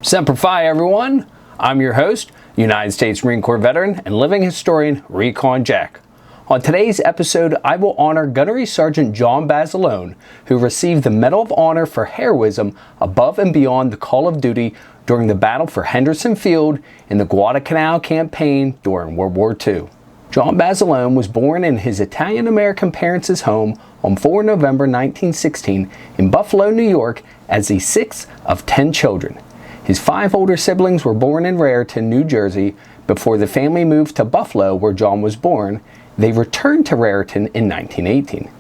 Semper Fi, everyone! I'm your host, United States Marine Corps veteran and living historian, Recon Jack. On today's episode, I will honor Gunnery Sergeant John Basilone, who received the Medal of Honor for heroism above and beyond the call of duty during the battle for Henderson Field in the Guadalcanal campaign during World War II. John Basilone was born in his Italian-American parents' home on 4 November 1916 in Buffalo, New York, as the sixth of 10 children. His 5 older siblings were born in Raritan, New Jersey. Before the family moved to Buffalo, where John was born, they returned to Raritan in 1918.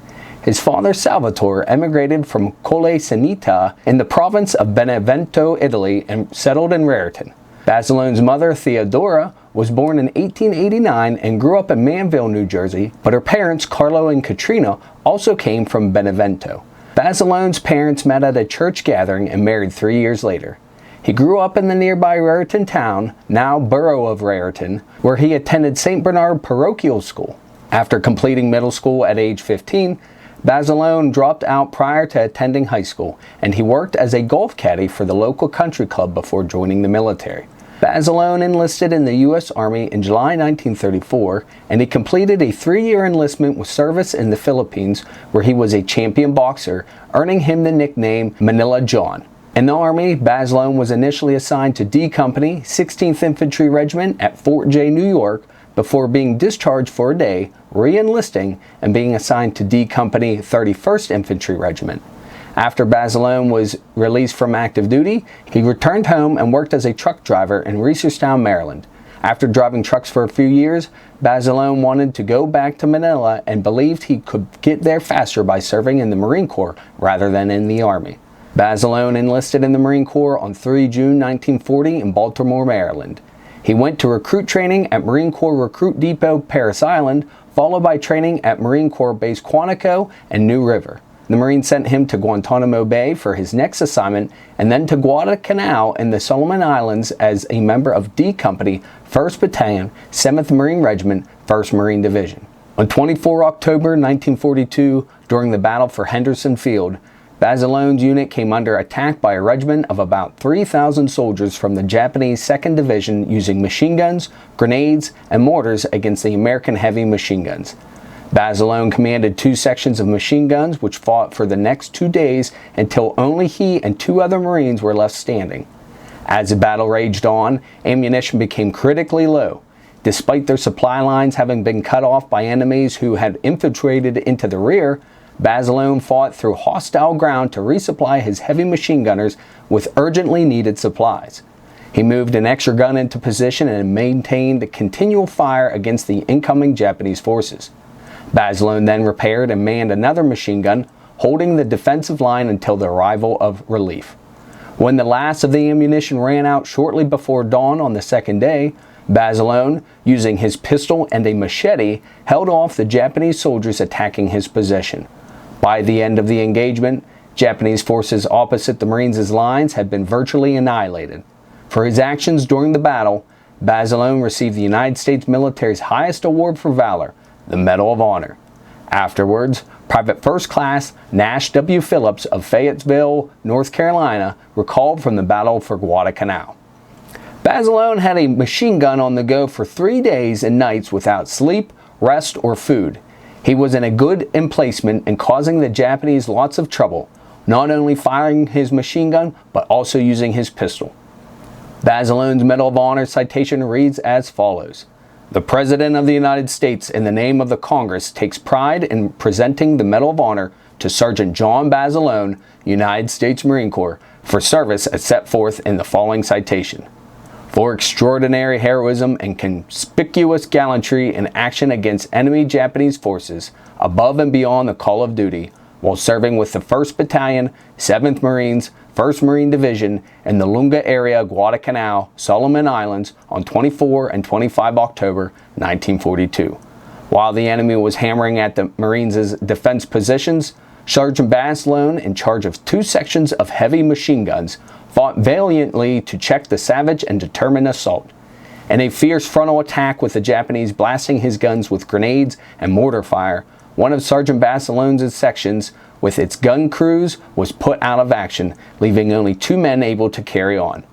His father, Salvatore, emigrated from Colle Sanita in the province of Benevento, Italy, and settled in Raritan. Basilone's mother, Theodora, was born in 1889 and grew up in Manville, New Jersey, but her parents, Carlo and Katrina, also came from Benevento. Basilone's parents met at a church gathering and married 3 years later. He grew up in the nearby Raritan town, now borough of Raritan, where he attended St. Bernard Parochial School. After completing middle school at age 15, Basilone dropped out prior to attending high school, and he worked as a golf caddy for the local country club before joining the military. Basilone enlisted in the U.S. Army in July 1934, and he completed a 3-year enlistment with service in the Philippines, where he was a champion boxer, earning him the nickname Manila John. In the Army, Basilone was initially assigned to D Company, 16th Infantry Regiment at Fort Jay, New York, before being discharged for a day, re-enlisting, and being assigned to D Company, 31st Infantry Regiment. After Basilone was released from active duty, he returned home and worked as a truck driver in Reisterstown, Maryland. After driving trucks for a few years, Basilone wanted to go back to Manila and believed he could get there faster by serving in the Marine Corps rather than in the Army. Basilone enlisted in the Marine Corps on 3 June 1940 in Baltimore, Maryland. He went to recruit training at Marine Corps Recruit Depot, Parris Island, followed by training at Marine Corps Base Quantico and New River. The Marines sent him to Guantanamo Bay for his next assignment, and then to Guadalcanal in the Solomon Islands as a member of D Company, 1st Battalion, 7th Marine Regiment, 1st Marine Division. On 24 October 1942, during the battle for Henderson Field, Basilone's unit came under attack by a regiment of about 3,000 soldiers from the Japanese 2nd Division using machine guns, grenades, and mortars against the American heavy machine guns. Basilone commanded 2 sections of machine guns which fought for the next 2 days until only he and 2 other Marines were left standing. As the battle raged on, ammunition became critically low. Despite their supply lines having been cut off by enemies who had infiltrated into the rear, Basilone fought through hostile ground to resupply his heavy machine gunners with urgently needed supplies. He moved an extra gun into position and maintained continual fire against the incoming Japanese forces. Basilone then repaired and manned another machine gun, holding the defensive line until the arrival of relief. When the last of the ammunition ran out shortly before dawn on the second day, Basilone, using his pistol and a machete, held off the Japanese soldiers attacking his position. By the end of the engagement, Japanese forces opposite the Marines' lines had been virtually annihilated. For his actions during the battle, Basilone received the United States military's highest award for valor, the Medal of Honor. Afterwards, Private First Class Nash W. Phillips of Fayetteville, North Carolina, recalled from the battle for Guadalcanal. Basilone had a machine gun on the go for 3 days and nights without sleep, rest, or food. He was in a good emplacement and causing the Japanese lots of trouble, not only firing his machine gun, but also using his pistol. Basilone's Medal of Honor citation reads as follows: "The President of the United States, in the name of the Congress, takes pride in presenting the Medal of Honor to Sergeant John Basilone, United States Marine Corps, for service as set forth in the following citation. For extraordinary heroism and conspicuous gallantry in action against enemy Japanese forces, above and beyond the call of duty, while serving with the 1st Battalion, 7th Marines, 1st Marine Division in the Lunga area, Guadalcanal, Solomon Islands, on 24 and 25 October 1942. While the enemy was hammering at the Marines' defense positions, Sergeant Basilone, in charge of 2 sections of heavy machine guns, fought valiantly to check the savage and determined assault. In a fierce frontal attack with the Japanese blasting his guns with grenades and mortar fire, one of Sergeant Basilone's sections, with its gun crews, was put out of action, leaving only 2 men able to carry on.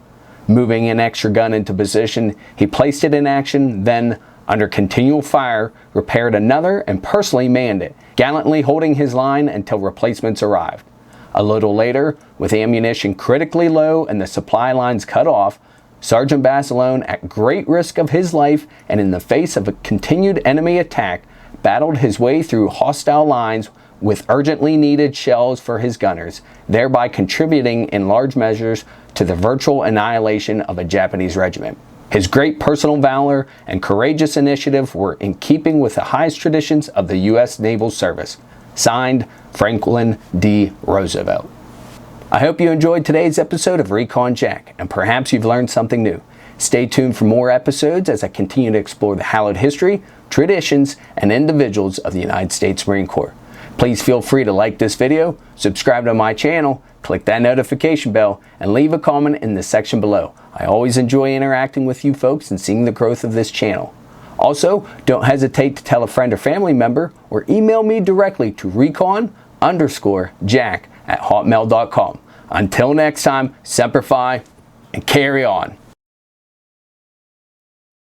Moving an extra gun into position, he placed it in action, then, under continual fire, repaired another and personally manned it, gallantly holding his line until replacements arrived. A little later, with ammunition critically low and the supply lines cut off, Sergeant Basilone, at great risk of his life and in the face of a continued enemy attack, battled his way through hostile lines with urgently needed shells for his gunners, thereby contributing in large measures to the virtual annihilation of a Japanese regiment. His great personal valor and courageous initiative were in keeping with the highest traditions of the U.S. Naval Service. Signed, Franklin D. Roosevelt. I hope you enjoyed today's episode of Recon Jack, and perhaps you've learned something new. Stay tuned for more episodes as I continue to explore the hallowed history, traditions, and individuals of the United States Marine Corps. Please feel free to like this video, subscribe to my channel, click that notification bell, and leave a comment in the section below. I always enjoy interacting with you folks and seeing the growth of this channel. Also, don't hesitate to tell a friend or family member or email me directly to recon_jack@hotmail.com. Until next time, Semper Fi and carry on.